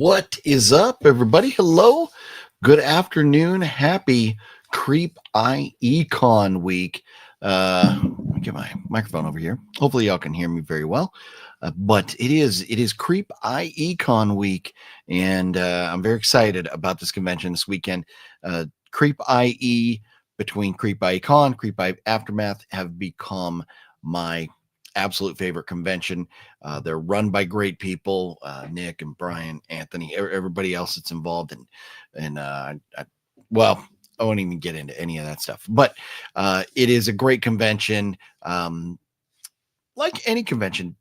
What is up, everybody? Hello. Good afternoon. Happy Creep I.E Con week. Let me get my microphone over here. Hopefully y'all can hear me very well. But it is Creep I.E Con week, and I'm very excited about this convention this weekend. Creep I.E between Creep I.E Con, Creep I.E Aftermath have become my absolute favorite convention. They're run by great people, Nick and Brian, Anthony, everybody else that's involved, well, I won't even get into any of that stuff. But it is a great convention. Like any convention,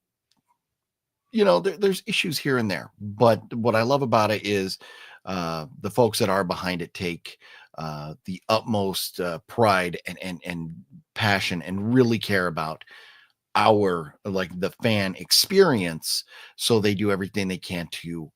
there's issues here and there. But what I love about it is the folks that are behind it take the utmost pride and passion and really care about the fan experience, so they do everything they can to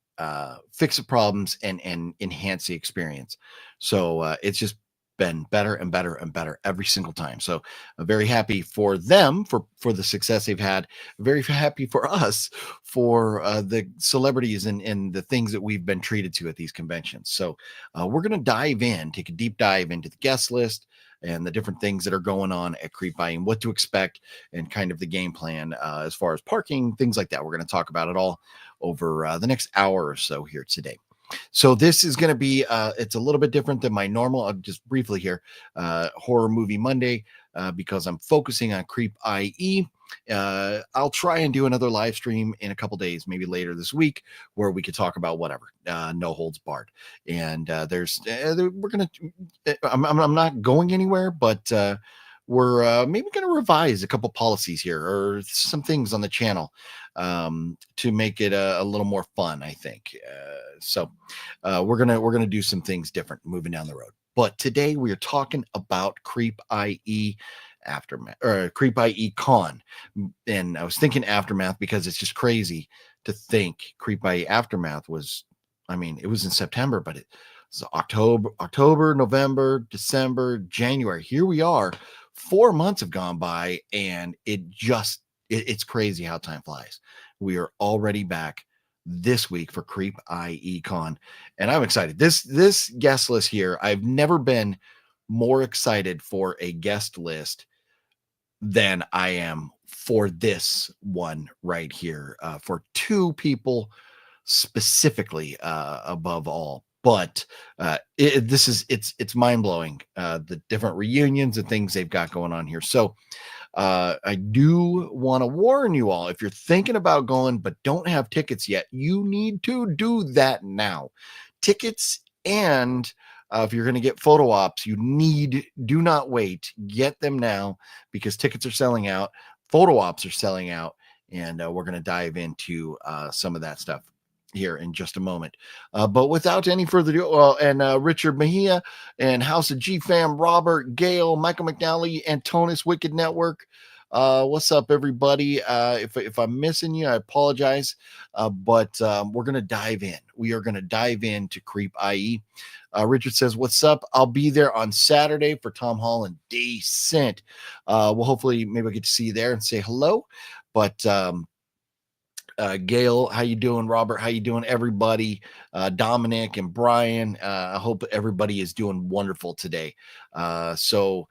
fix the problems and enhance the experience. So it's just been better and better and better every single time. So I'm very happy for them for the success they've had. Very happy for us for the celebrities and the things that we've been treated to at these conventions. So we're going to take a deep dive into the guest list and the different things that are going on at Creep I.E and what to expect and kind of the game plan as far as parking, things like that. We're going to talk about it all over the next hour or so here today. So this is going to be, it's a little bit different than my normal, I'll just briefly here, Horror Movie Monday, because I'm focusing on Creep I.E. I'll try and do another live stream in a couple days, maybe later this week, where we could talk about whatever, no holds barred. And I'm not going anywhere, but we're maybe going to revise a couple policies here or some things on the channel to make it a little more fun, I think. So we're gonna do some things different moving down the road. But today we are talking about Creep I.E Aftermath, or Creep I.E Con. And I was thinking Aftermath because it's just crazy to think Creep I.E Aftermath was, it was in September, but it's October, November, December, January. Here we are. 4 months have gone by, and it's crazy how time flies. We are already back this week for Creep I.E Con, and I'm excited. This guest list here, I've never been more excited for a guest list than I am for this one right here, for two people specifically, above all. But it's mind-blowing, the different reunions and things they've got going on here. So I do want to warn you all, if you're thinking about going but don't have tickets yet, you need to do that now. Tickets, and if you're going to get photo ops, do not wait. Get them now, because tickets are selling out, photo ops are selling out, and we're going to dive into some of that stuff here in just a moment. But without any further ado, Richard Mejia and House of G Fam, Robert, Gale, Michael McNally, Antonis, Wicked Network. What's up, everybody? If I'm missing you, I apologize. But we're going to dive in. We are going to dive into Creep I.E. Richard says, what's up? I'll be there on Saturday for Tom Holland Descent. Well, hopefully maybe I'll get to see you there and say hello. But Gale, how you doing? Robert, how you doing? Everybody, Dominic and Brian, I hope everybody is doing wonderful today. So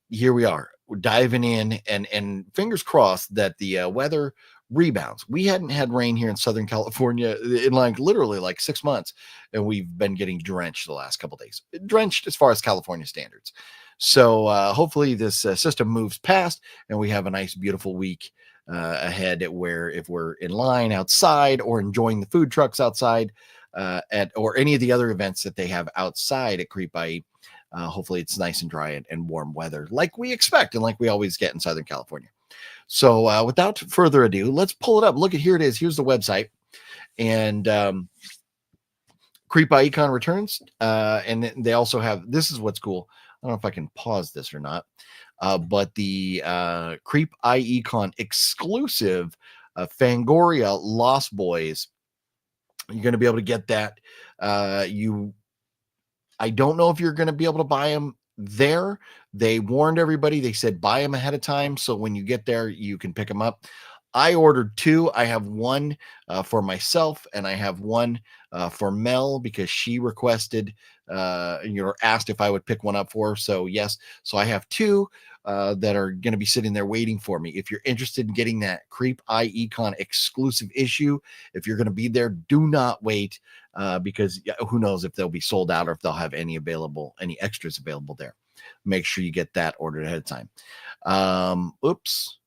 here we are. We're diving in, and fingers crossed that the weather rebounds. We hadn't had rain here in Southern California in literally 6 months, and we've been getting drenched the last couple days. Drenched as far as California standards. So hopefully this system moves past, and we have a nice, beautiful week ahead, where if we're in line outside or enjoying the food trucks outside or any of the other events that they have outside at Creep I.E, hopefully it's nice and dry and warm weather like we expect and like we always get in Southern California. So without further ado, let's pull it up. Look at, here it is. Here's the website, and Creep I.E Con returns, and they also have, this is what's cool. I don't know if I can pause this or not. But the Creep I.E Con exclusive Fangoria Lost Boys, you're going to be able to get that. I don't know if you're going to be able to buy them there. They warned everybody. They said buy them ahead of time, so when you get there, you can pick them up. I ordered 2. I have 1 for myself, and I have 1 for Mel because she requested, asked if I would pick one up for her. So yes, so I have 2 that are going to be sitting there waiting for me. If you're interested in getting that Creep I.E exclusive issue, if you're going to be there, do not wait because who knows if they'll be sold out or if they'll have any extras available there. Make sure you get that ordered ahead of time. Oops.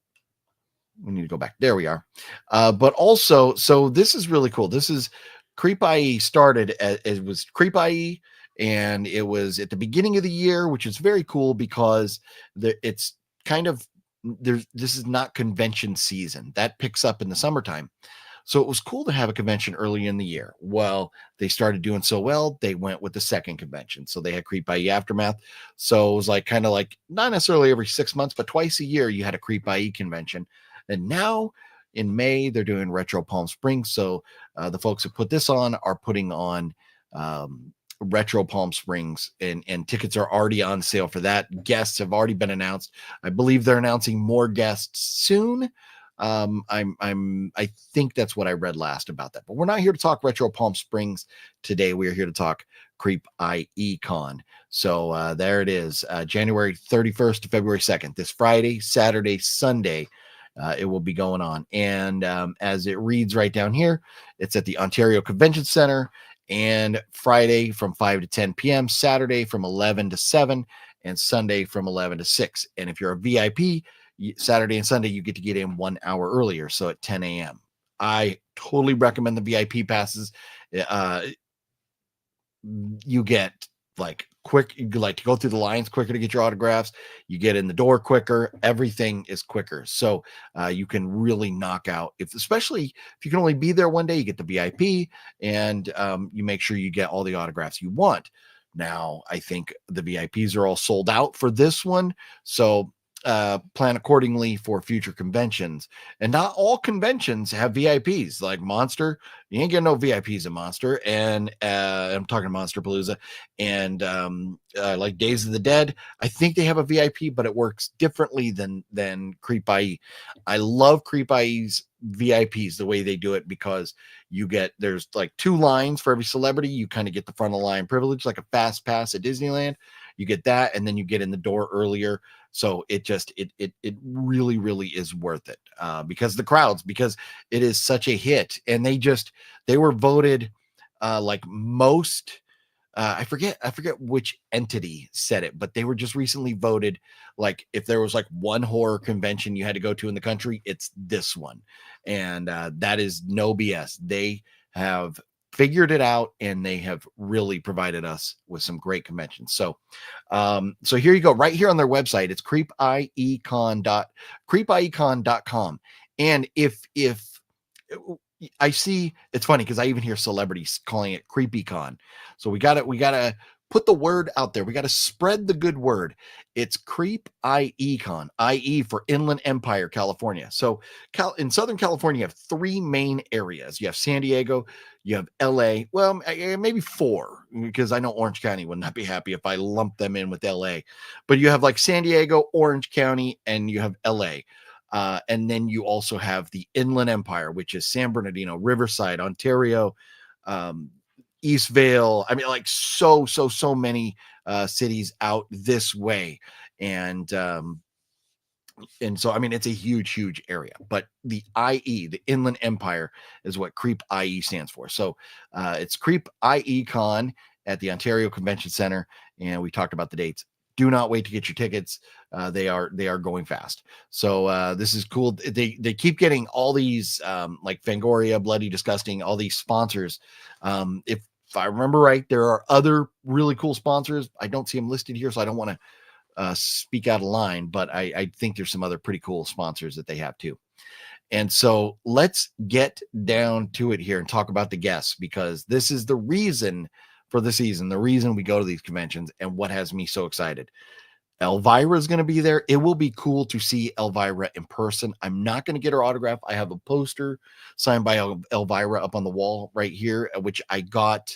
We need to go back. There we are. But also, so this is really cool. This is Creep I.E started as it was Creep I.E, and it was at the beginning of the year, which is very cool because it's kind of this is not convention season. That picks up in the summertime. So it was cool to have a convention early in the year. Well, they started doing so well, they went with the second convention. So they had Creep IE Aftermath. So it was like kind of like not necessarily every 6 months, but twice a year you had a Creep IE convention. And now in May, they're doing Retro Palm Springs. So the folks who put this on are putting on Retro Palm Springs, and tickets are already on sale for that. Guests have already been announced. I believe they're announcing more guests soon. I think that's what I read last about that. But we're not here to talk Retro Palm Springs today. We are here to talk Creep IE Con. So there it is, January 31st to February 2nd. This Friday, Saturday, Sunday. It will be going on. And as it reads right down here, it's at the Ontario Convention Center, and Friday from 5 to 10 p.m., Saturday from 11 to 7, and Sunday from 11 to 6. And if you're a VIP, Saturday and Sunday, you get to get in 1 hour earlier, so at 10 a.m. I totally recommend the VIP passes. You get like quick, you like to go through the lines quicker to get your autographs. You get in the door quicker. Everything is quicker, so you can really knock out. Especially if you can only be there one day, you get the VIP, and you make sure you get all the autographs you want. Now, I think the VIPs are all sold out for this one, so plan accordingly for future conventions. And not all conventions have VIPs. Like Monster, you ain't getting no VIPs in Monster, and I'm talking Monster Palooza, and like Days of the Dead, I think they have a VIP, but it works differently than Creep IE. I love Creep IE's VIPs the way they do it, because there's like 2 lines for every celebrity. You kind of get the front of the line privilege, like a fast pass at Disneyland. You get that, and then you get in the door earlier. So it really, really is worth it because the crowds, because it is such a hit. And they were voted like most, I forget which entity said it, but they were just recently voted. Like if there was like one horror convention you had to go to in the country, it's this one. And that is no BS. They have figured it out, and they have really provided us with some great conventions. So here you go, right here on their website. It's creepiecon.com. And if I see, it's funny because I even hear celebrities calling it CreepyCon. So we gotta put the word out there. We gotta spread the good word. It's Creep IE Con, IE for Inland Empire, California. So in Southern California, you have 3 main areas. You have San Diego, you have LA. Well, maybe 4, because I know Orange County would not be happy if I lumped them in with LA. But you have like San Diego, Orange County, and you have LA. And then you also have the Inland Empire, which is San Bernardino, Riverside, Ontario, Eastvale. I mean, like so many cities out this way. And so, I mean, it's a huge area. But the IE, the Inland Empire, is what Creep IE stands for. So it's Creep IE Con at the Ontario Convention Center. And we talked about the dates. Do not wait to get your tickets. They are going fast. So this is cool. They keep getting all these like Fangoria, Bloody Disgusting, all these sponsors. If I remember right, there are other really cool sponsors. I don't see them listed here, so I don't want to speak out of line, but I think there's some other pretty cool sponsors that they have too. And so let's get down to it here and talk about the guests, because this is the reason for the season, the reason we go to these conventions, and what has me so excited. Elvira is going to be there. It will be cool to see Elvira in person. I'm not going to get her autograph. I have a poster signed by Elvira up on the wall right here, which I got,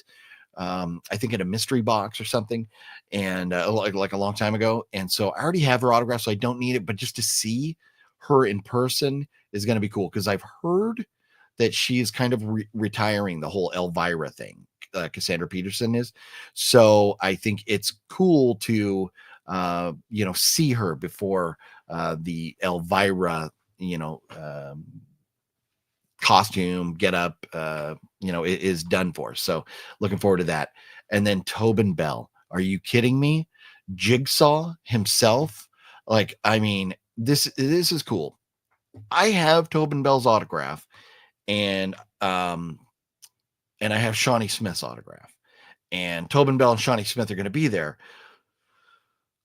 I think in a mystery box or something, and like a long time ago. And so I already have her autograph, so I don't need it. But just to see her in person is going to be cool because I've heard that she is kind of retiring the whole Elvira thing. Cassandra Peterson is. So I think it's cool to, see her before the Elvira, costume get up, is done for. So looking forward to that. And then Tobin Bell. Are you kidding me? Jigsaw himself. Like, I mean, this is cool. I have Tobin Bell's autograph, and I have Shawnee Smith's autograph. And Tobin Bell and Shawnee Smith are going to be there.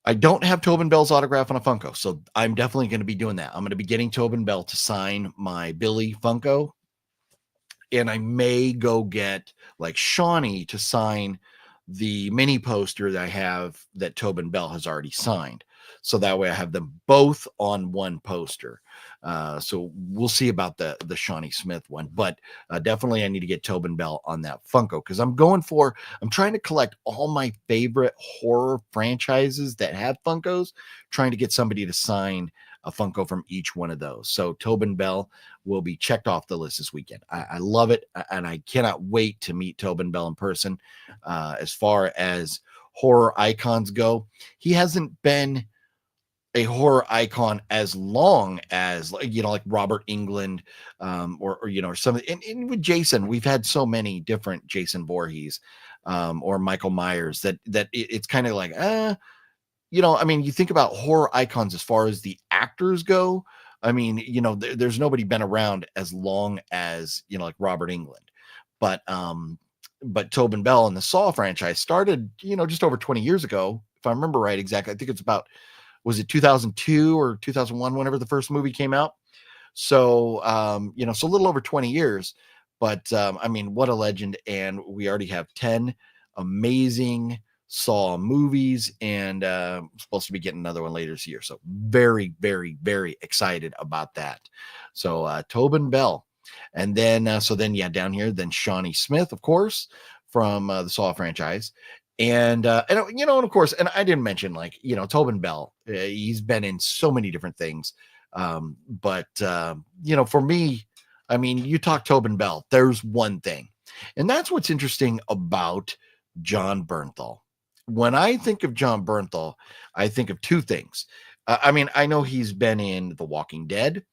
I don't have Tobin Bell's autograph on a Funko, so I'm definitely going to be doing that. I'm going to be getting Tobin Bell to sign my Billy Funko, and I may go get like Shawnee to sign the mini poster that I have that Tobin Bell has already signed. So that way I have them both on one poster. So we'll see about the Shawnee Smith one, but definitely I need to get Tobin Bell on that Funko because I'm trying to collect all my favorite horror franchises that have Funkos, trying to get somebody to sign a Funko from each one of those. So Tobin Bell will be checked off the list this weekend. I love it, and I cannot wait to meet Tobin Bell in person. As far as horror icons go, he hasn't been a horror icon as long as like Robert Englund, or something. And with Jason, we've had so many different Jason Voorhees, or Michael Myers that it's kind of like, I mean, you think about horror icons as far as the actors go. I mean, there's nobody been around as long as, like Robert Englund. But Tobin Bell and the Saw franchise started, just over 20 years ago, if I remember right exactly. I think it's about, was it 2002 or 2001, whenever the first movie came out? So, so a little over 20 years. But, I mean, what a legend. And we already have 10 amazing Saw movies, and supposed to be getting another one later this year. So very, very, very excited about that. So Tobin Bell. And then, down here, then Shawnee Smith, of course, from the Saw franchise. And of course, and I didn't mention, Tobin Bell, he's been in so many different things. But for me, I mean, you talk Tobin Bell, there's one thing, and that's what's interesting about Jon Bernthal. When I think of Jon Bernthal, I think of two things. I mean, I know he's been in The Walking Dead,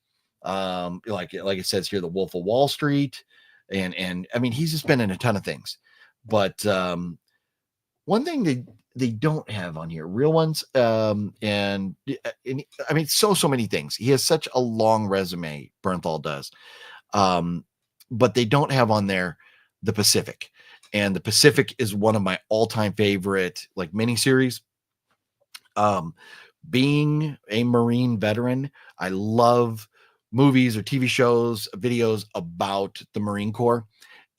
like it says here, The Wolf of Wall Street, and I mean, he's just been in a ton of things. But one thing they don't have on here, real ones, and I mean, so many things. He has such a long resume, Bernthal does, but they don't have on there the Pacific. And the Pacific is one of my all-time favorite miniseries. Being a Marine veteran, I love movies or TV shows, videos about the Marine Corps.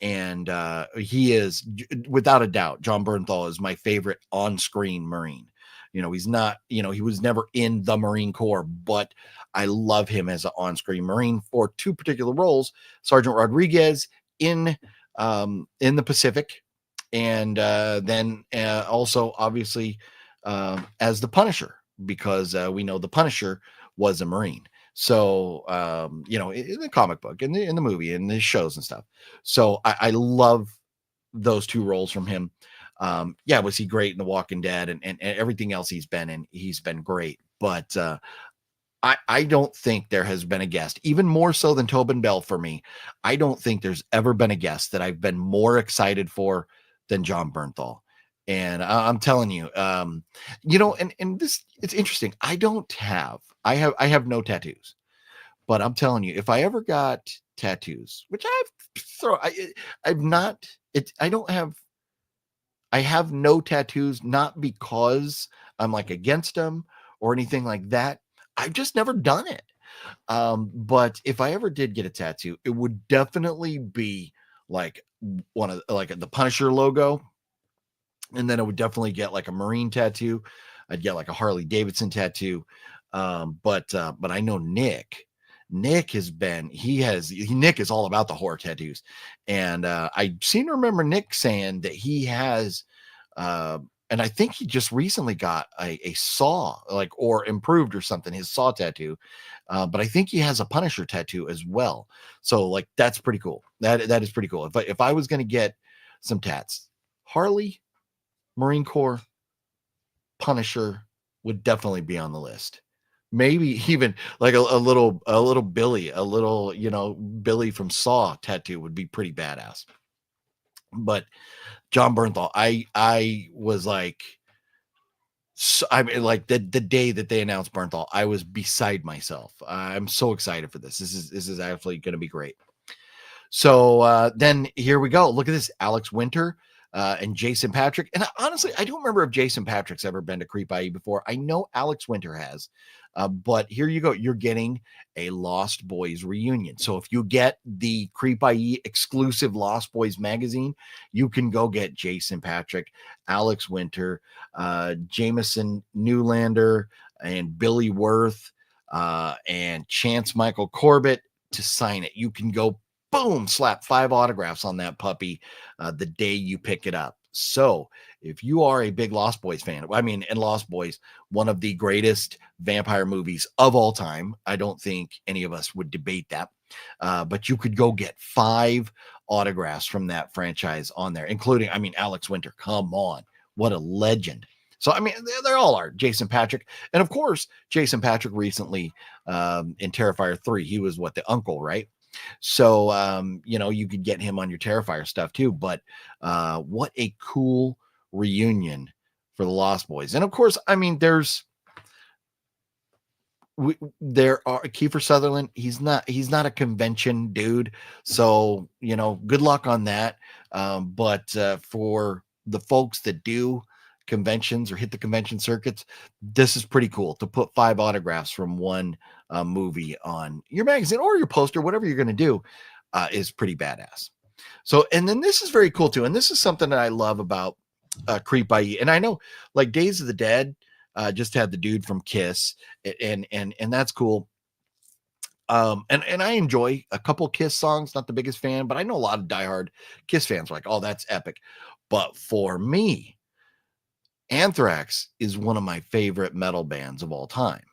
And he is, without a doubt, Jon Bernthal is my favorite on-screen Marine. He's not, he was never in the Marine Corps, but I love him as an on-screen Marine for two particular roles: Sergeant Rodriguez in the Pacific, and then also obviously as the Punisher, because we know the Punisher was a Marine. So in the comic book, in the movie, in the shows and stuff. So I love those two roles from him. Was he great in The Walking Dead and everything else he's been in? He's been great, but I don't think there has been a guest, even more so than Tobin Bell for me. I don't think there's ever been a guest that I've been more excited for than Jon Bernthal. And I'm telling you, and this, it's interesting. I have no tattoos, but I'm telling you, if I ever got tattoos, which I've not, I have no tattoos, not because I'm against them or anything like that. I've just never done it. But if I ever did get a tattoo, it would definitely be one of the Punisher logo. And then I would definitely get a Marine tattoo. I'd get a Harley Davidson tattoo. But I know Nick Nick is all about the horror tattoos. And I seem to remember Nick saying that he has and I think he just recently got a Saw, like, or improved or something, his Saw tattoo. But I think he has a Punisher tattoo as well. So like that's pretty cool. That is pretty cool. If I was gonna get some tats, Harley, Marine Corps, Punisher would definitely be on the list. Maybe even like a little Billy, a little, Billy from Saw tattoo would be pretty badass. But John Bernthal, I was like, so, I mean, like the day that they announced Bernthal, I was beside myself. I'm so excited for this. This is actually going to be great. So then here we go. Look at this, Alex Winter and Jason Patrick. And honestly, I don't remember if Jason Patrick's ever been to Creep IE before. I know Alex Winter has. But here you go. You're getting a Lost Boys reunion. So if you get the Creep IE exclusive Lost Boys magazine, you can go get Jason Patrick, Alex Winter, Jameson Newlander, and Billy Worth, and Chance Michael Corbett to sign it. You can go, boom, slap 5 autographs on that puppy the day you pick it up. So if you are a big Lost Boys fan, and Lost Boys, one of the greatest vampire movies of all time, I don't think any of us would debate that. But you could go get 5 autographs from that franchise on there, including, Alex Winter. Come on, what a legend. So, they all are. Jason Patrick. And of course, Jason Patrick recently in Terrifier 3, he was the uncle, right? So, you could get him on your Terrifier stuff too. But what a cool reunion for the Lost Boys. And of course, there are Kiefer Sutherland. He's not a convention dude. So, good luck on that. But for the folks that do conventions or hit the convention circuits, this is pretty cool to put 5 autographs from one movie on your magazine or your poster, whatever you're going to do, is pretty badass. So, and then this is very cool too. And this is something that I love about Creep IE. And I know like Days of the Dead just had the dude from Kiss, and that's cool. And I enjoy a couple Kiss songs, not the biggest fan, but I know a lot of diehard Kiss fans are like, oh, that's epic. But for me, Anthrax is one of my favorite metal bands of all time.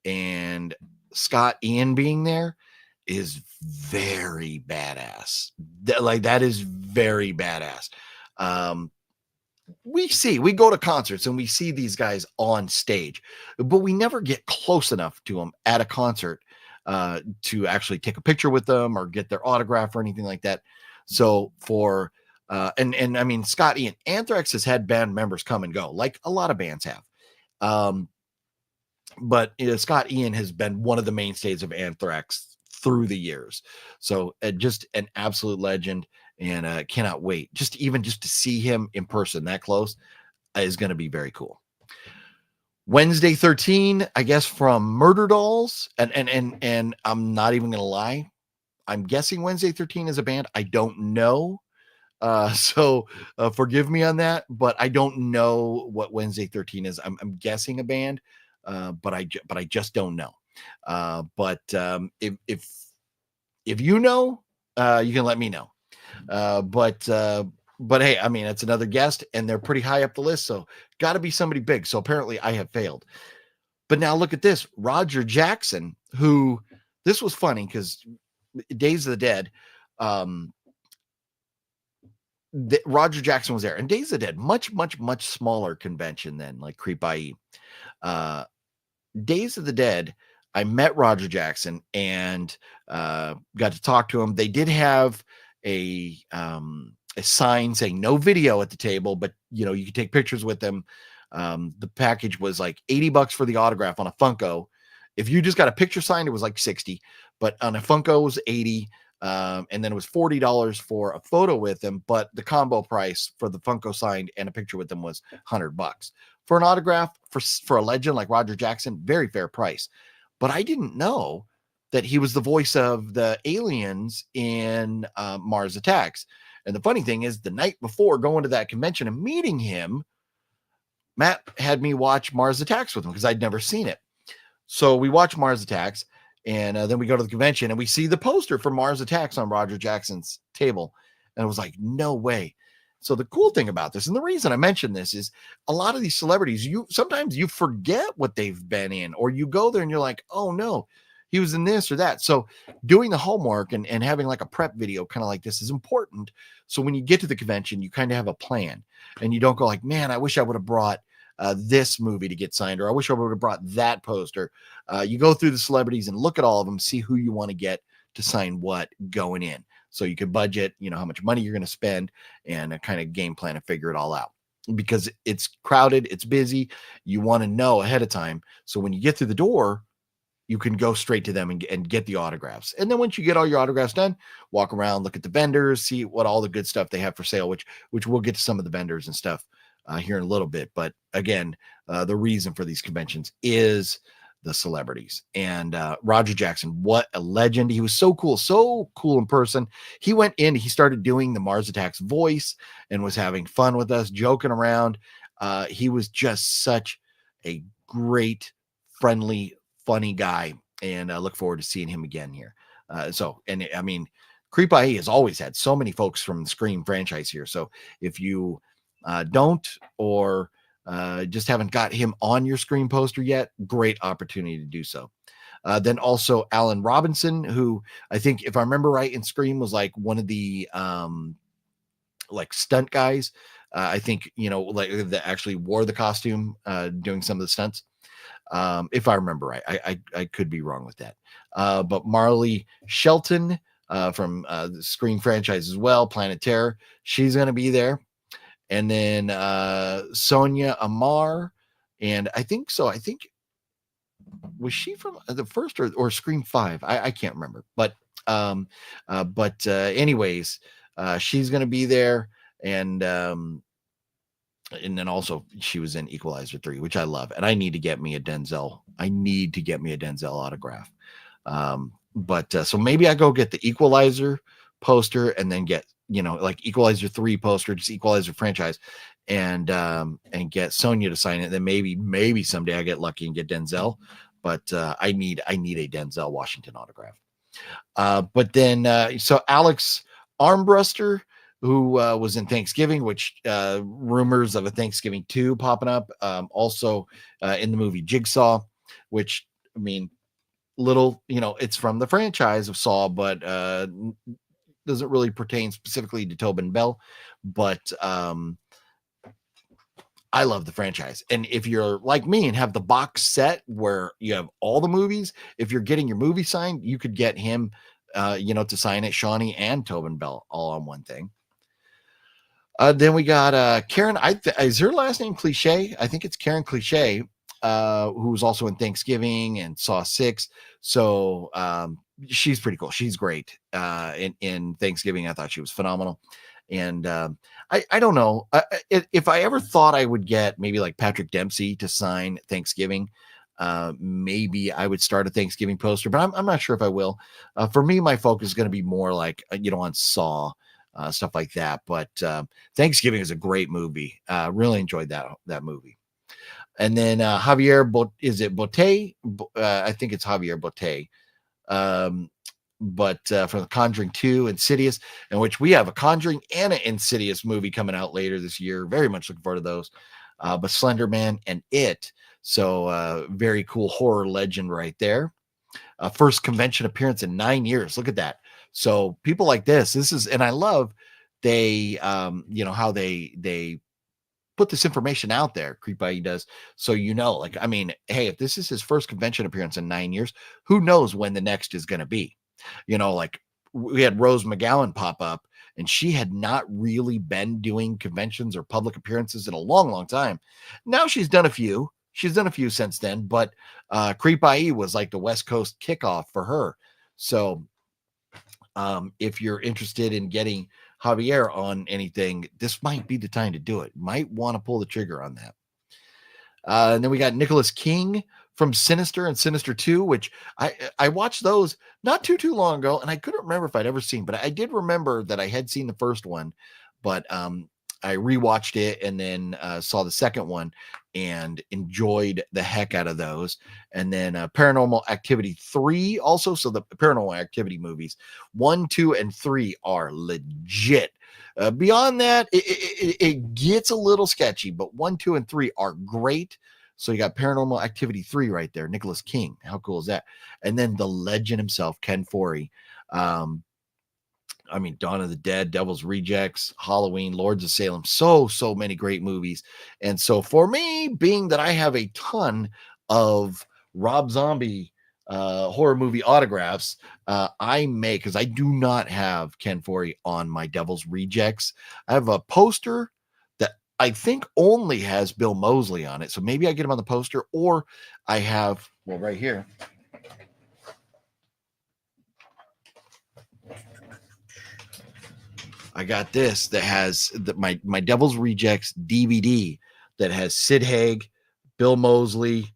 And Scott Ian being there is very badass. That is very badass. We go to concerts and we see these guys on stage, but we never get close enough to them at a concert to actually take a picture with them or get their autograph or anything like that. So for Scott Ian, Anthrax has had band members come and go, like a lot of bands have. But Scott Ian has been one of the mainstays of Anthrax through the years. So just an absolute legend, and cannot wait. Just to see him in person that close is going to be very cool. Wednesday 13, I guess, from Murder Dolls. And I'm not even going to lie. I'm guessing Wednesday 13 is a band. I don't know. So forgive me on that, but I don't know what Wednesday 13 is. I'm guessing a band, but I just don't know. But if you know, you can let me know. But hey, it's another guest, and they're pretty high up the list, so got to be somebody big. So apparently, I have failed. But now look at this, Roger Jackson, who this was funny because Days of the Dead. Roger Jackson was there, and Days of the Dead, much smaller convention than like Creep IE. Days of the Dead, I met Roger Jackson and got to talk to him. They did have a sign saying no video at the table, but you could take pictures with them. The package was like $80 for the autograph on a Funko. If you just got a picture signed, it was like 60, but on a Funko it was 80. And then it was $40 for a photo with him, but the combo price for the Funko signed and a picture with them was $100 for an autograph for a legend like Roger Jackson. Very fair price. But I didn't know that he was the voice of the aliens in Mars Attacks. And the funny thing is, the night before going to that convention and meeting him, Matt had me watch Mars Attacks with him because I'd never seen it. So we watched Mars Attacks. And then we go to the convention and we see the poster for Mars Attacks on Roger Jackson's table. And it was like, no way. So the cool thing about this, and the reason I mention this, is a lot of these celebrities, sometimes you forget what they've been in, or you go there and you're like, oh no, he was in this or that. So doing the homework and having like a prep video kind of like this is important. So when you get to the convention, you kind of have a plan, and you don't go like, man, I wish I would have brought this movie to get signed, or I wish I would have brought that poster. You go through the celebrities and look at all of them, see who you want to get to sign what going in. So you could budget, how much money you're going to spend, and a kind of game plan and figure it all out, because it's crowded, it's busy. You want to know ahead of time. So when you get through the door, you can go straight to them and get the autographs. And then once you get all your autographs done, walk around, look at the vendors, see what all the good stuff they have for sale, which we'll get to some of the vendors and stuff here in a little bit. But again, the reason for these conventions is the celebrities. And Roger Jackson, what a legend. He was so cool in person. He went in, he started doing the Mars Attacks voice and was having fun with us, joking around. He was just such a great, friendly, funny guy, and I look forward to seeing him again here. Creep I.E has always had so many folks from the Scream franchise here. So if you don't, or just haven't got him on your Scream poster yet, great opportunity to do so. Then also Alan Robinson, who I think, if I remember right, in Scream was like one of the like stunt guys. I think, like that actually wore the costume doing some of the stunts. If I remember right, I could be wrong with that. But Marley Shelton from the Scream franchise as well, Planet Terror, she's going to be there. And then Sonia Amar, and I think was she from the first or Scream 5? I can't remember, but anyways, she's going to be there. And then also she was in Equalizer 3, which I love, and I need to get me a Denzel. Autograph. So maybe I go get the Equalizer poster, and then get, like Equalizer 3 poster, just Equalizer franchise, and get Sonia to sign it. Then maybe someday I get lucky and get Denzel, but I need a Denzel Washington autograph. But then so Alex Armbruster, who was in Thanksgiving, which rumors of a Thanksgiving 2 popping up. Also in the movie Jigsaw, which, little, it's from the franchise of Saw, but doesn't really pertain specifically to Tobin Bell. But I love the franchise. And if you're like me and have the box set where you have all the movies, if you're getting your movie signed, you could get him, to sign it, Shawnee and Tobin Bell, all on one thing. Then we got Karen. Is her last name Cliche? I think it's Karen Cliche, who was also in Thanksgiving and Saw 6. So she's pretty cool. She's great. In Thanksgiving, I thought she was phenomenal. And I don't know if I ever thought I would get maybe like Patrick Dempsey to sign Thanksgiving. Maybe I would start a Thanksgiving poster, but I'm not sure if I will. For me, my focus is going to be more like, on Saw. Stuff like that. But Thanksgiving is a great movie. Really enjoyed that movie. And then Javier, is it Botet? I think it's Javier Botet. But from The Conjuring 2, Insidious, in which we have a Conjuring and an Insidious movie coming out later this year. Very much looking forward to those. But Slender Man and It. So very cool horror legend right there. First convention appearance in 9 years. Look at that. So people like this is, and I love they, how they put this information out there. Creep I.E does. So, hey, if this is his first convention appearance in 9 years, who knows when the next is going to be? Like we had Rose McGowan pop up, and she had not really been doing conventions or public appearances in a long, long time. Now she's done a few. She's done a few since then, but Creep I.E was like the West Coast kickoff for her. So if you're interested in getting Javier on anything, this might be the time to do it. Might want to pull the trigger on that. And then we got Nicholas King from Sinister and Sinister 2, which I watched those not too long ago, and I couldn't remember if I'd ever seen, but I did remember that I had seen the first one, but I rewatched it and then saw the second one, and enjoyed the heck out of those. And then Paranormal Activity 3 also. So the Paranormal Activity movies 1, 2, and 3 are legit. Beyond that, it gets a little sketchy, but 1, 2, and 3 are great. So you got Paranormal Activity 3 right there, Nicholas King. How cool is that? And then the legend himself, Ken Foree. I mean, Dawn of the Dead, Devil's Rejects, Halloween, Lords of Salem, so many great movies. And so for me, being that I have a ton of Rob Zombie horror movie autographs, I may, because I do not have Ken Foree on my Devil's Rejects. I have a poster that I think only has Bill Moseley on it. So maybe I get him on the poster, or I have, well, right here. I got this that has my Devil's Rejects DVD that has Sid Haig, Bill Moseley,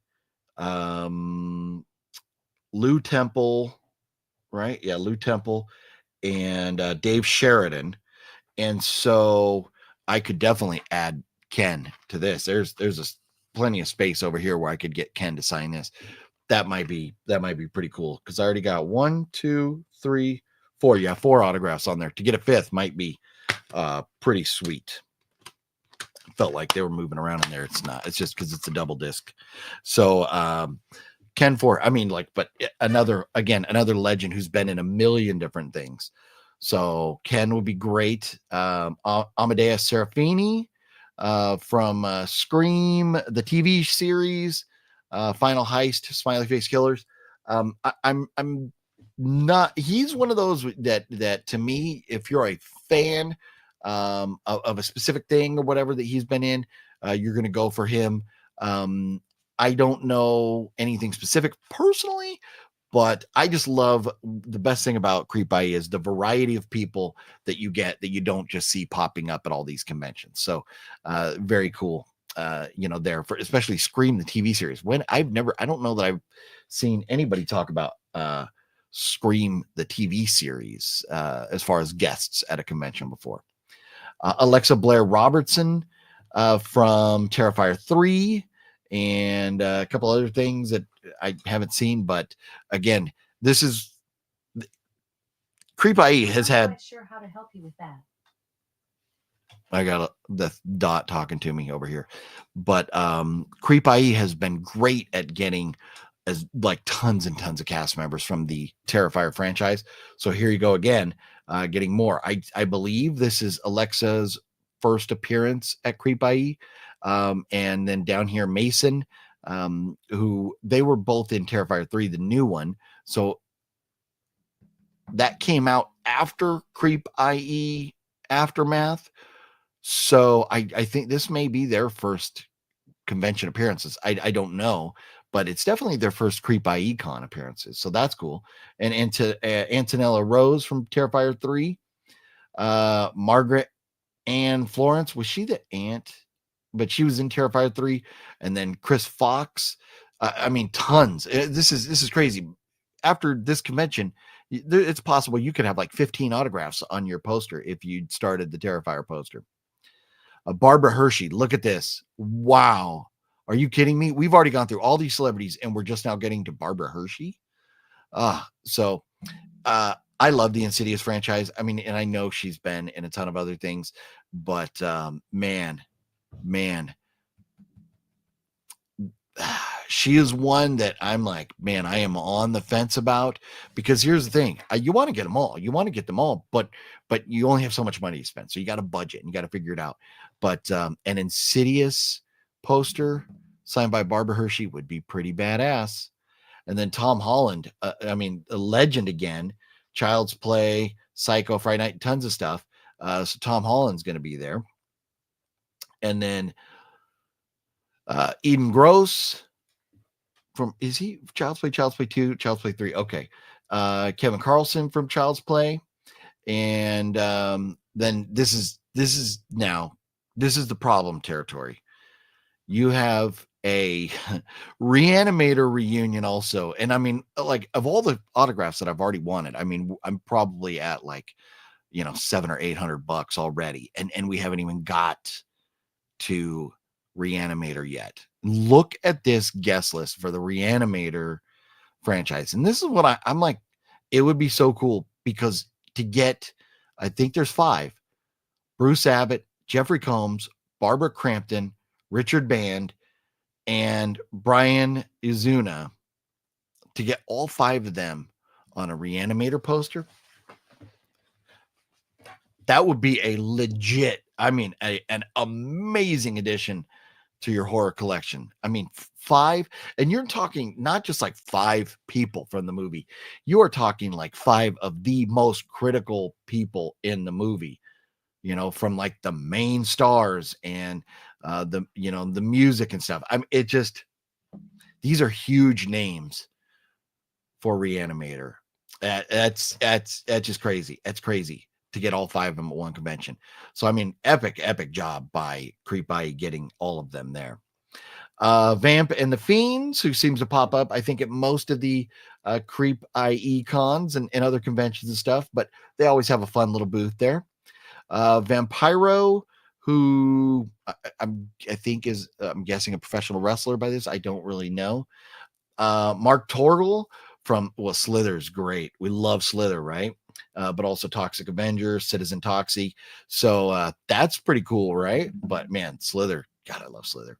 Lou Temple, right? Yeah, Lou Temple, and Dave Sheridan. And so I could definitely add Ken to this. There's plenty of space over here where I could get Ken to sign this. That might be pretty cool, because I already got 1, 2, 3, 4. Yeah, 4 autographs on there. To get a 5th might be pretty sweet. Felt like they were moving around in there. It's not. It's just because it's a double disc. So Ken Foree, I mean, like, but another legend who's been in a million different things. So Ken would be great. Amadeus Serafini from Scream, the TV series, Final Heist, Smiley Face Killers. I'm not. He's one of those that to me, if you're a fan of a specific thing or whatever that he's been in, you're going to go for him. I don't know anything specific personally, but I just love, the best thing about Creep I.E is the variety of people that you get that you don't just see popping up at all these conventions. So very cool. There for especially Scream, the TV series. I don't know that I've seen anybody talk about Scream, the TV series, as far as guests at a convention before. Alexa Blair Robertson from Terrifier 3, and a couple other things that I haven't seen. But again, this is Creep I.E has had. I'm not sure how to help you with that. I got the dot talking to me over here, but Creep I.E has been great at getting as like tons and tons of cast members from the Terrifier franchise. So here you go again, getting more. I believe this is Alexa's first appearance at Creep I.E. And then down here, Mason, who they were both in Terrifier 3, the new one. So that came out after Creep I.E. Aftermath. So I think this may be their first convention appearances. I don't know, but it's definitely their first Creep I.E. con appearances. So that's cool. And Antonella Rose from Terrifier 3, Margaret Ann Florence, was she the aunt? But she was in Terrifier 3. And then Chris Fox. I mean, tons. This is crazy. After this convention, it's possible you could have like 15 autographs on your poster if you started the Terrifier poster. Barbara Hershey, look at this. Wow. Are you kidding me? We've already gone through all these celebrities and we're just now getting to Barbara Hershey. I love the Insidious franchise. I mean, and I know she's been in a ton of other things, but man, she is one that I'm like, man, I am on the fence about, because here's the thing. You want to get them all. You want to get them all, but you only have so much money to spend. So you got to budget and you got to figure it out. But an Insidious poster signed by Barbara Hershey would be pretty badass. And then Tom Holland, a legend again, Child's Play, Psycho, Friday Night, tons of stuff. So Tom Holland's going to be there. And then Eden Gross is he Child's Play 2, Child's Play 3? Okay. Kevin Carlson from Child's Play. And then this is the problem territory. You have a Reanimator reunion also. And I mean, like, of all the autographs that I've already wanted, I mean, I'm probably at like, $700 or $800 already. And we haven't even got to Reanimator yet. Look at this guest list for the Reanimator franchise. And this is what I'm like, it would be so cool because to get, I think there's 5: Bruce Abbott, Jeffrey Combs, Barbara Crampton, Richard Band, and Brian Izuna, to get all 5 of them on a Reanimator poster. That would be a legit, I mean, an amazing addition to your horror collection. I mean, 5, and you're talking not just like 5 people from the movie. You are talking like 5 of the most critical people in the movie, from like the main stars and the music and stuff. I mean, these are huge names for Reanimator. That's just crazy. That's crazy to get all 5 of them at one convention. So, I mean, epic job by Creep I.E getting all of them there. Vamp and the Fiends, who seems to pop up, I think, at most of the Creep I.E cons and other conventions and stuff, but they always have a fun little booth there. Vampiro, who I think is, I'm guessing, a professional wrestler by this. I don't really know. Mark Torgel from, Slither's great. We love Slither, right? But also Toxic Avenger, Citizen Toxie. So that's pretty cool, right? But man, Slither, God, I love Slither.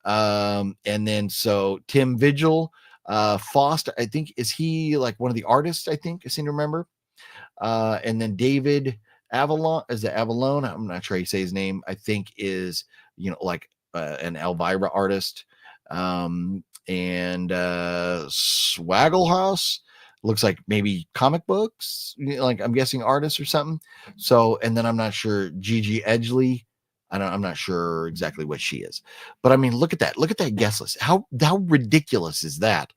And then so Tim Vigil, Faust, I think, is he like one of the artists? I think I seem to remember. And then David Avalon, is it Avalon? I'm not sure how you say his name. I think is like an Elvira artist. And Swagglehouse looks like maybe comic books, like I'm guessing artists or something. So, and then I'm not sure, Gigi Edgley, I'm not sure exactly what she is, but I mean, look at that guest list. How ridiculous is that?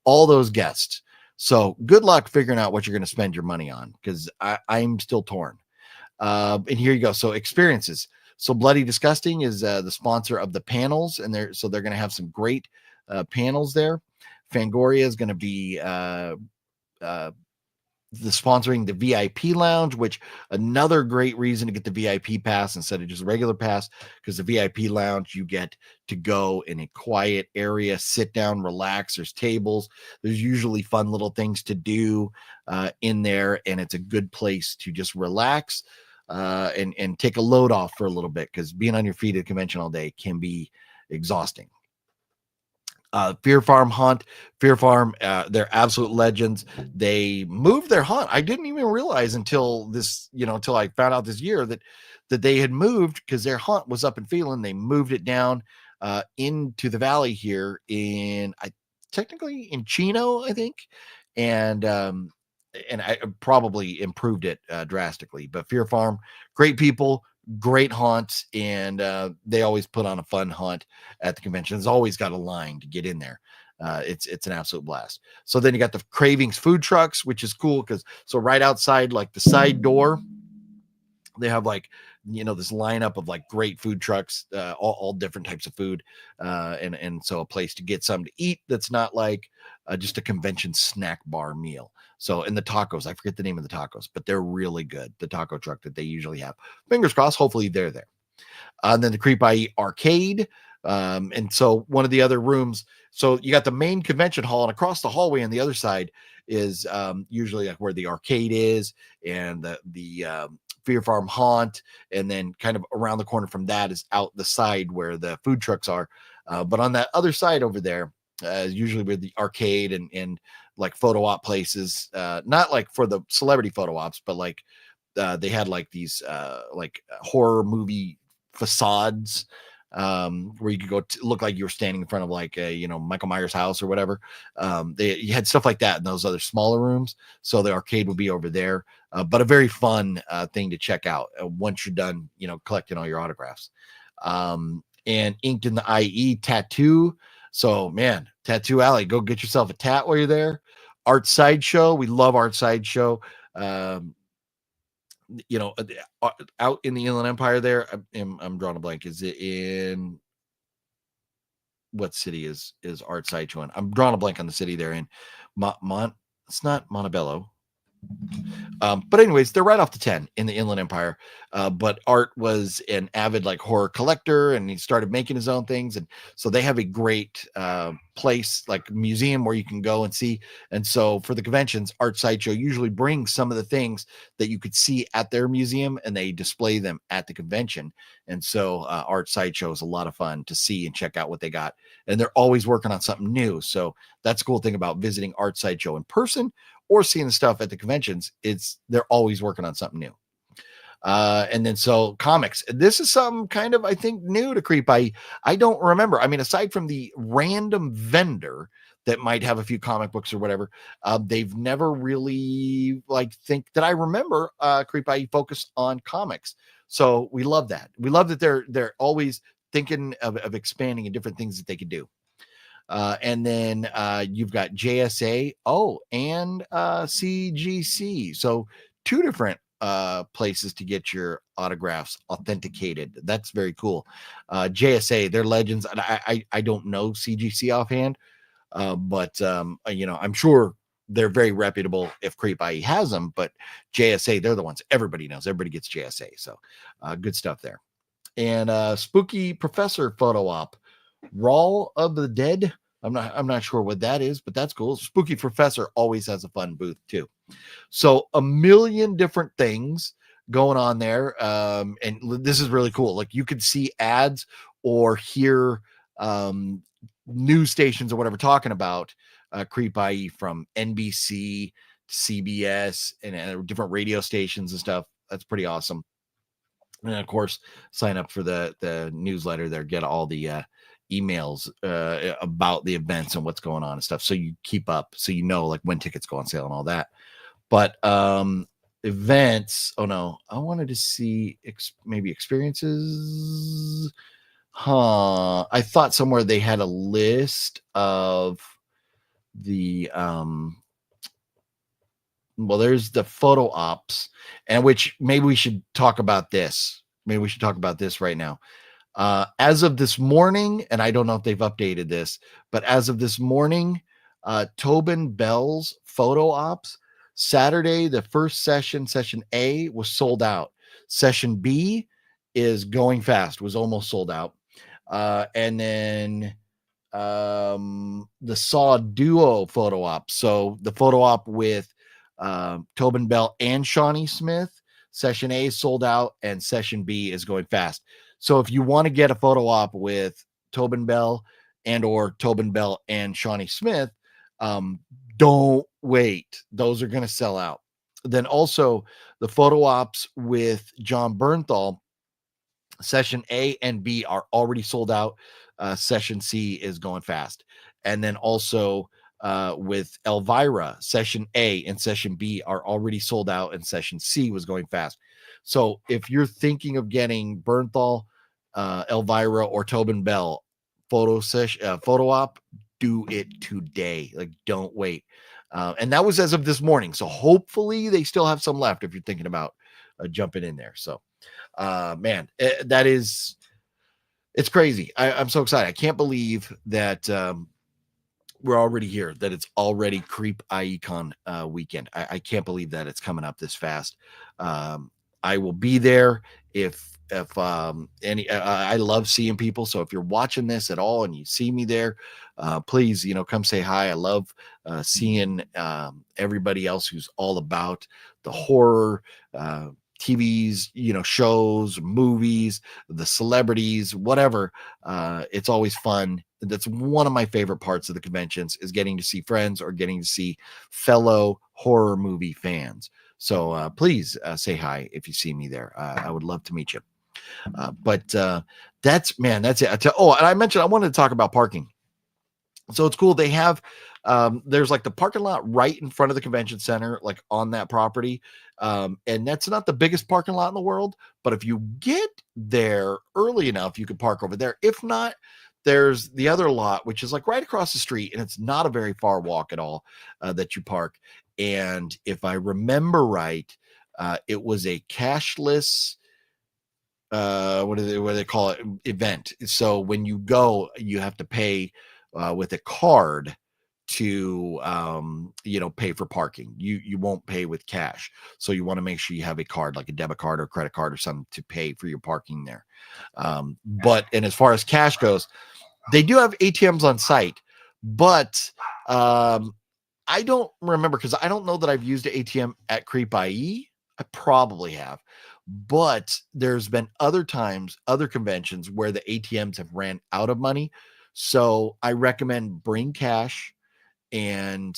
All those guests. So good luck figuring out what you're going to spend your money on, because I'm still torn. And here you go. So experiences. So Bloody Disgusting is the sponsor of the panels, and they're going to have some great panels there. Fangoria is going to be the sponsoring the VIP lounge, which another great reason to get the VIP pass instead of just regular pass, because the VIP lounge, you get to go in a quiet area, sit down, relax. There's tables. There's usually fun little things to do in there, and it's a good place to just relax and take a load off for a little bit, because being on your feet at a convention all day can be exhausting. Fear Farm Haunt. Fear Farm, they're absolute legends. They moved their haunt. I didn't even realize until I found out this year that they had moved, because their haunt was up in Phelan. They moved it down into the valley here technically in Chino, I think. And I probably improved it drastically. But Fear Farm, great people, great haunts, and they always put on a fun haunt at the convention. It's always got a line to get in there. It's an absolute blast. So then you got the Cravings food trucks, which is cool, because so right outside, like the side door, they have like this lineup of like great food trucks, all different types of food, and so a place to get something to eat that's not like just a convention snack bar meal. So, and the tacos, I forget the name of the tacos, but they're really good. The taco truck that they usually have. Fingers crossed, hopefully they're there. And then the Creep I.E arcade. And so one of the other rooms, so you got the main convention hall, and across the hallway on the other side is usually like where the arcade is, and the Fear Farm haunt, and then kind of around the corner from that is out the side where the food trucks are. But on that other side over there, usually where the arcade and like photo op places, not like for the celebrity photo ops, but like they had like these like horror movie facades, where you could go look like you were standing in front of like a Michael Myers house or whatever. You had stuff like that in those other smaller rooms. So the arcade would be over there, but a very fun thing to check out once you're done collecting all your autographs. And Inked in the IE tattoo. So man, Tattoo Alley, go get yourself a tat while you're there. Art Sideshow, we love Art Sideshow. Out in the Inland Empire there, I'm drawing a blank. Is it in what city is Art Sideshow in? I'm drawing a blank on the city they're in. It's not Montebello. But anyways, they're right off the 10 in the Inland Empire. But Art was an avid like horror collector, and he started making his own things. And so they have a great place, like museum, where you can go and see. And so for the conventions, Art Sideshow usually brings some of the things that you could see at their museum, and they display them at the convention. And so Art Sideshow is a lot of fun to see and check out what they got. And they're always working on something new. So that's a cool thing about visiting Art Sideshow in person or seeing the stuff at the conventions. They're always working on something new. And then so comics. This is some kind of, I think, new to Creep I.E. I don't remember. I mean, aside from the random vendor that might have a few comic books or whatever, they've never really think that I remember Creep I.E. focused on comics. So we love that. We love that they're always thinking of expanding and different things that they could do. And then you've got JSA, and CGC. So two different places to get your autographs authenticated. That's very cool. JSA, they're legends. And I don't know CGC offhand, but I'm sure they're very reputable if Creep I.E. has them. But JSA, they're the ones everybody knows. Everybody gets JSA. So good stuff there. And Spooky Professor photo op, Raw of the Dead. I'm not sure what that is, but that's cool. Spooky Professor always has a fun booth too. So a million different things going on there. And this is really cool. Like you could see ads or hear news stations or whatever talking about Creep I.E. from NBC, CBS, and different radio stations and stuff. That's pretty awesome. And of course, sign up for the newsletter there, get all the emails about the events and what's going on and stuff. So you keep up, so you know like when tickets go on sale and all that. But events, oh no, I wanted to see maybe experiences. I thought somewhere they had a list of the well, there's the photo ops, and which maybe we should talk about this. Maybe we should talk about this right now. As of this morning, and I don't know if they've updated this, but as of this morning, Tobin Bell's photo ops, Saturday, the first session A, was sold out. Session B is going fast, was almost sold out. And then the Saw Duo photo op. So the photo op with Tobin Bell and Shawnee Smith, session A is sold out, and session B is going fast. So if you want to get a photo op with Tobin Bell or Tobin Bell and Shawnee Smith, don't wait. Those are going to sell out. Then also the photo ops with John Bernthal, session A and B are already sold out. Session C is going fast. And then also with Elvira, session A and session B are already sold out, and session C was going fast. So if you're thinking of getting Bernthal, Elvira, or Tobin Bell photo op, do it today. Like, don't wait. And that was as of this morning. So hopefully they still have some left if you're thinking about jumping in there. So man, that is, it's crazy. I'm so excited. I can't believe that we're already here, that it's already Creep I.E. Con weekend. I can't believe that it's coming up this fast. I will be there if any, I love seeing people. So if you're watching this at all and you see me there, please, come say hi. I love seeing everybody else who's all about the horror, TVs, shows, movies, the celebrities, whatever. It's always fun. That's one of my favorite parts of the conventions, is getting to see friends or getting to see fellow horror movie fans. So please say hi if you see me there. I would love to meet you. But that's it. And I mentioned I wanted to talk about parking. So it's cool. They have there's like the parking lot right in front of the convention center, like on that property. And that's not the biggest parking lot in the world, but if you get there early enough, you can park over there. If not, there's the other lot, which is like right across the street, and it's not a very far walk at all that you park. And if I remember right, it was a cashless what do they call it, event. So when you go, you have to pay with a card to pay for parking. You won't pay with cash, so you want to make sure you have a card, like a debit card or credit card or something, to pay for your parking there. And as far as cash goes, they do have ATMs on site, but I don't remember, because I don't know that I've used an ATM at Creep I.E. I probably have, but there's been other times, other conventions where the ATMs have ran out of money. So I recommend bring cash. And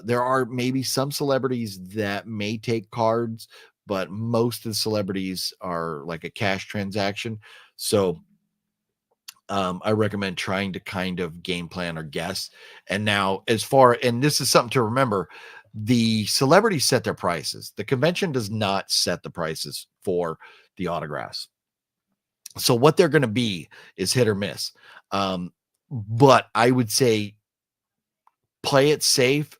there are maybe some celebrities that may take cards, but most of the celebrities are like a cash transaction. So I recommend trying to kind of game plan or guess. And now, and this is something to remember, the celebrities set their prices. The convention does not set the prices for the autographs. So what they're going to be is hit or miss. But I would say play it safe.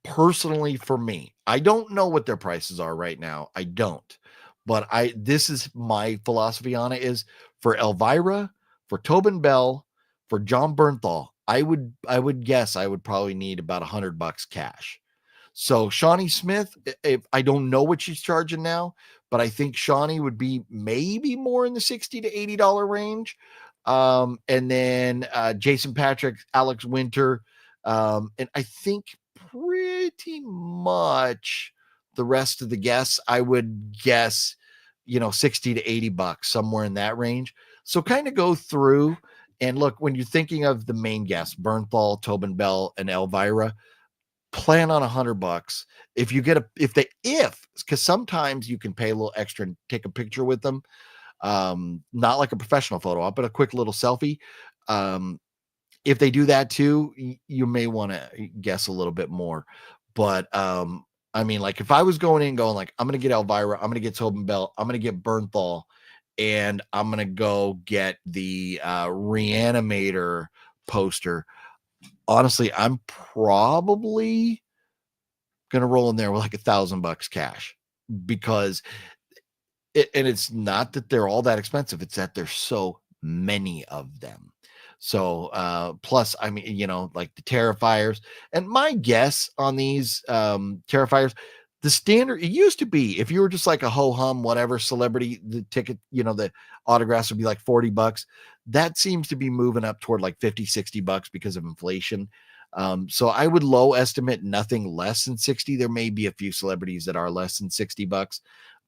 Personally, for me, I don't know what their prices are right now. I don't. But this is my philosophy on it, is for Elvira, for Tobin Bell, for John Bernthal, I would guess I would probably need about $100 cash. So Shawnee Smith, if I don't know what she's charging now, but I think Shawnee would be maybe more in the $60 to $80 range. And then Jason Patrick, Alex Winter, and I think pretty much the rest of the guests, I would guess, $60 to $80, somewhere in that range. So kind of go through and look, when you're thinking of the main guests, Bernthal, Tobin Bell, and Elvira, plan on $100. Because sometimes you can pay a little extra and take a picture with them. Not like a professional photo op, but a quick little selfie. If they do that too, you may want to guess a little bit more. But I mean, like if I was going like, I'm going to get Elvira, I'm going to get Tobin Bell, I'm going to get Bernthal, and I'm going to go get the Reanimator poster. Honestly, I'm probably going to roll in there with like $1,000 cash, because and it's not that they're all that expensive. It's that there's so many of them. So plus, I mean, like the Terrifiers, and my guess on these Terrifiers, the standard, it used to be, if you were just like a ho-hum, whatever celebrity, the ticket, the autographs would be like $40. That seems to be moving up toward like $50-$60 because of inflation. So I would low estimate nothing less than 60. There may be a few celebrities that are less than $60,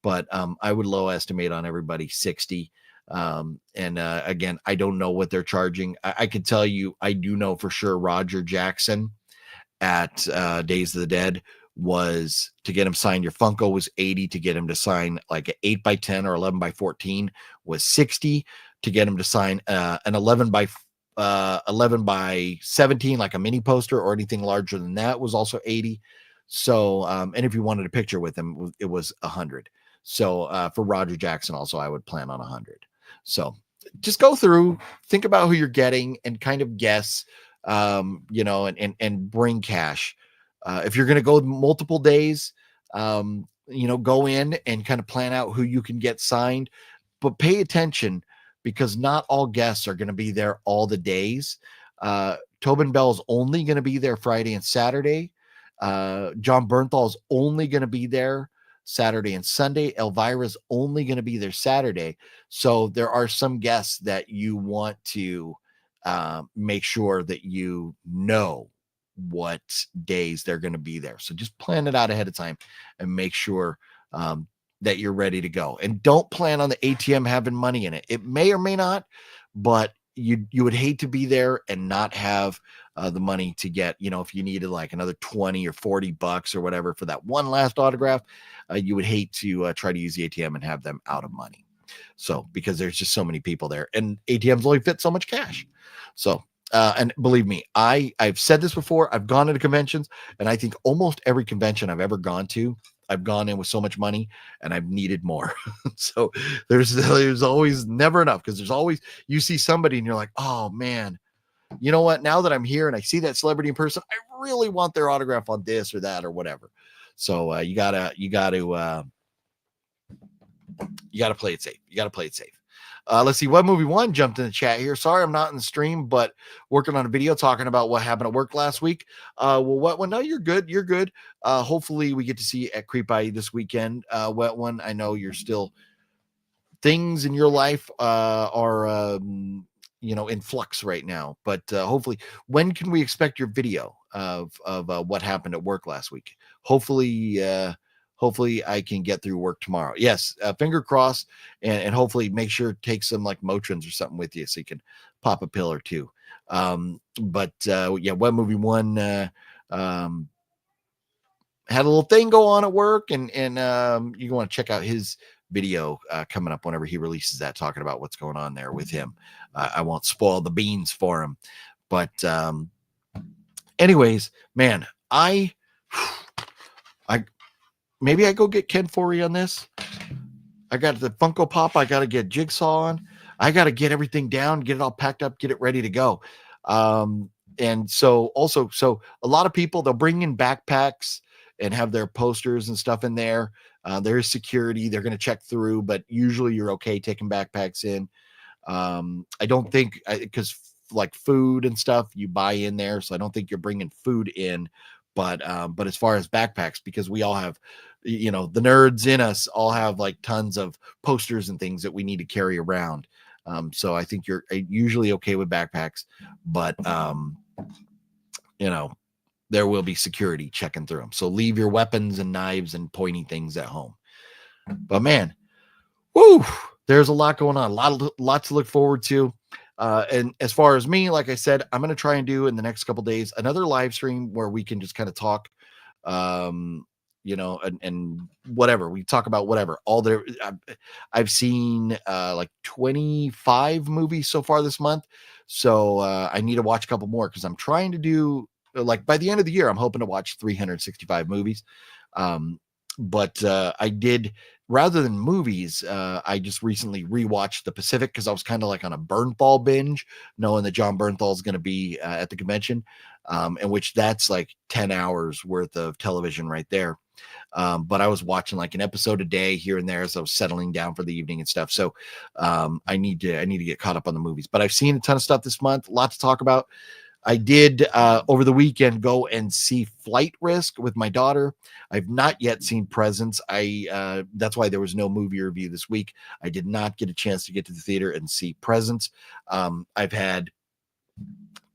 but I would low estimate on everybody 60. Again, I don't know what they're charging. I could tell you, I do know for sure Roger Jackson at Days of the Dead was, to get him signed your Funko was $80, to get him to sign like an 8x10 or 11x14 was $60, to get him to sign an 11x17, like a mini poster or anything larger than that, was also $80. So and if you wanted a picture with him, it was $100. So for Roger Jackson also, I would plan on $100. So just go through, think about who you're getting, and kind of guess, and bring cash. If you're going to go multiple days, go in and kind of plan out who you can get signed, but pay attention, because not all guests are going to be there all the days. Tobin Bell's only going to be there Friday and Saturday. John Bernthal's only going to be there Saturday and Sunday. Elvira's only going to be there Saturday. So there are some guests that you want to make sure that you know what days they're going to be there. So just plan it out ahead of time and make sure that you're ready to go. And don't plan on the ATM having money in it. It may or may not, but you would hate to be there and not have the money to get, if you needed like another 20 or $40 or whatever for that one last autograph, you would hate to try to use the ATM and have them out of money. So, because there's just so many people there, and ATMs only fit so much cash. So, and believe me, I've said this before, I've gone into conventions, and I think almost every convention I've ever gone to, I've gone in with so much money and I've needed more. So there's always never enough, because there's always, you see somebody and you're like, oh man, you know what? Now that I'm here and I see that celebrity in person, I really want their autograph on this or that or whatever. So you gotta play it safe. You gotta play it safe. Let's see. What movie one jumped in the chat here? Sorry, I'm not in the stream, but working on a video talking about what happened at work last week. Well, what one? No, you're good. You're good. Hopefully, we get to see you at Creep I.E this weekend. Wet one. I know you're still things in your life are in flux right now, but hopefully, when can we expect your video of what happened at work last week? Hopefully I can get through work tomorrow. Yes, finger crossed, and hopefully make sure to take some like Motrins or something with you so you can pop a pill or two. But yeah, Web Movie One had a little thing go on at work, and you want to check out his video coming up whenever he releases that, talking about what's going on there with him. I won't spoil the beans for him, but anyways, man, I maybe I go get Ken Forey on this. I got the Funko Pop. I got to get Jigsaw on. I got to get everything down, get it all packed up, get it ready to go. And so a lot of people, they'll bring in backpacks and have their posters and stuff in there. There's security. They're going to check through, but usually you're okay taking backpacks in. I don't think, because like food and stuff you buy in there, so I don't think you're bringing food in. But as far as backpacks, because we all have, the nerds in us all have like tons of posters and things that we need to carry around. So I think you're usually okay with backpacks, but there will be security checking through them. So leave your weapons and knives and pointy things at home. But man, woo, there's a lot going on, lots to look forward to. And as far as me, like I said, I'm going to try and do in the next couple days another live stream where we can just kind of talk, and whatever we talk about, whatever. I've seen like 25 movies so far this month, so I need to watch a couple more because I'm trying to do, like, by the end of the year, I'm hoping to watch 365 movies. But I did, rather than movies, I just recently rewatched The Pacific because I was kind of like on a Bernthal binge, knowing that John Bernthal is going to be at the convention, in which that's like 10 hours worth of television right there. But I was watching like an episode a day here and there as I was settling down for the evening and stuff. So I need to get caught up on the movies. But I've seen a ton of stuff this month, a lot to talk about. I did over the weekend go and see Flight Risk with my daughter. I've not yet seen Presence. That's why there was no movie review this week. I did not get a chance to get to the theater and see Presence. I've had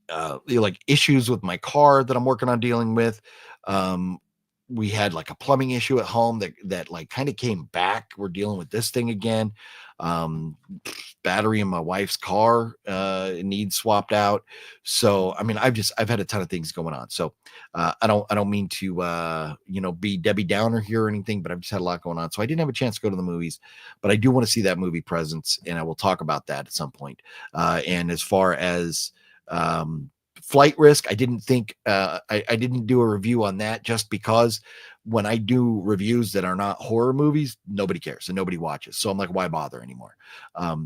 like issues with my car that I'm working on dealing with. We had like a plumbing issue at home that like kind of came back. We're dealing with this thing again. Battery in my wife's car needs swapped out. So I mean, I've had a ton of things going on. So I don't mean to be Debbie Downer here or anything, but I've just had a lot going on. So I didn't have a chance to go to the movies, but I do want to see that movie Presence, and I will talk about that at some point. And as far as Flight Risk, I didn't think I didn't do a review on that, just because when I do reviews that are not horror movies, nobody cares and nobody watches. So I'm like, why bother anymore?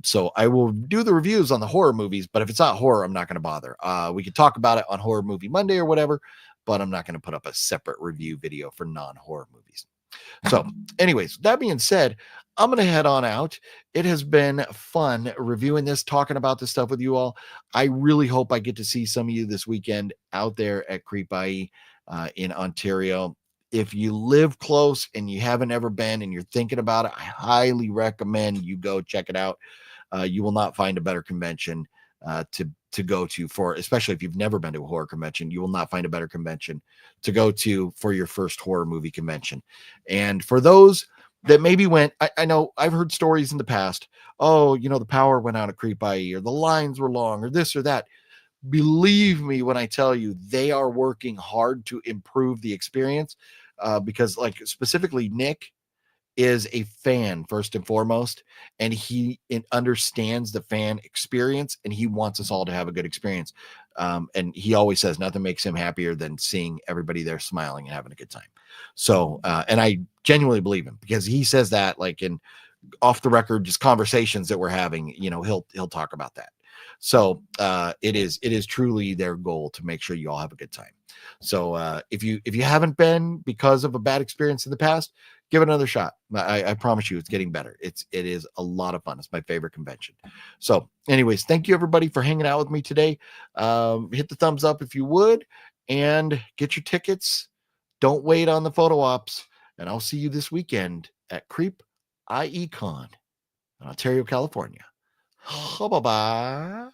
So I will do the reviews on the horror movies, but if it's not horror, I'm not going to bother. We could talk about it on Horror Movie Monday or whatever, but I'm not going to put up a separate review video for non-horror movies. So anyways, that being said, I'm going to head on out. It has been fun reviewing this, talking about this stuff with you all. I really hope I get to see some of you this weekend out there at Creep I.E in Ontario. If you live close and you haven't ever been and you're thinking about it, I highly recommend you go check it out. You will not find a better convention to go to, for, especially if you've never been to a horror convention. You will not find a better convention to go to for your first horror movie convention. And for those that maybe went, I know I've heard stories in the past. Oh, the power went out at Creep I.E, or the lines were long, or this or that. Believe me when I tell you, they are working hard to improve the experience, because like specifically Nick is a fan first and foremost, and he understands the fan experience, and he wants us all to have a good experience. And he always says nothing makes him happier than seeing everybody there smiling and having a good time. So, and I genuinely believe him, because he says that like in off the record, just conversations that we're having, he'll talk about that. So it is truly their goal to make sure you all have a good time. So if you haven't been because of a bad experience in the past, give it another shot. I promise you, it's getting better. It is a lot of fun. It's my favorite convention. So, anyways, thank you everybody for hanging out with me today. Hit the thumbs up if you would, and get your tickets. Don't wait on the photo ops, and I'll see you this weekend at Creep I.E Con in Ontario, California. Bye bye.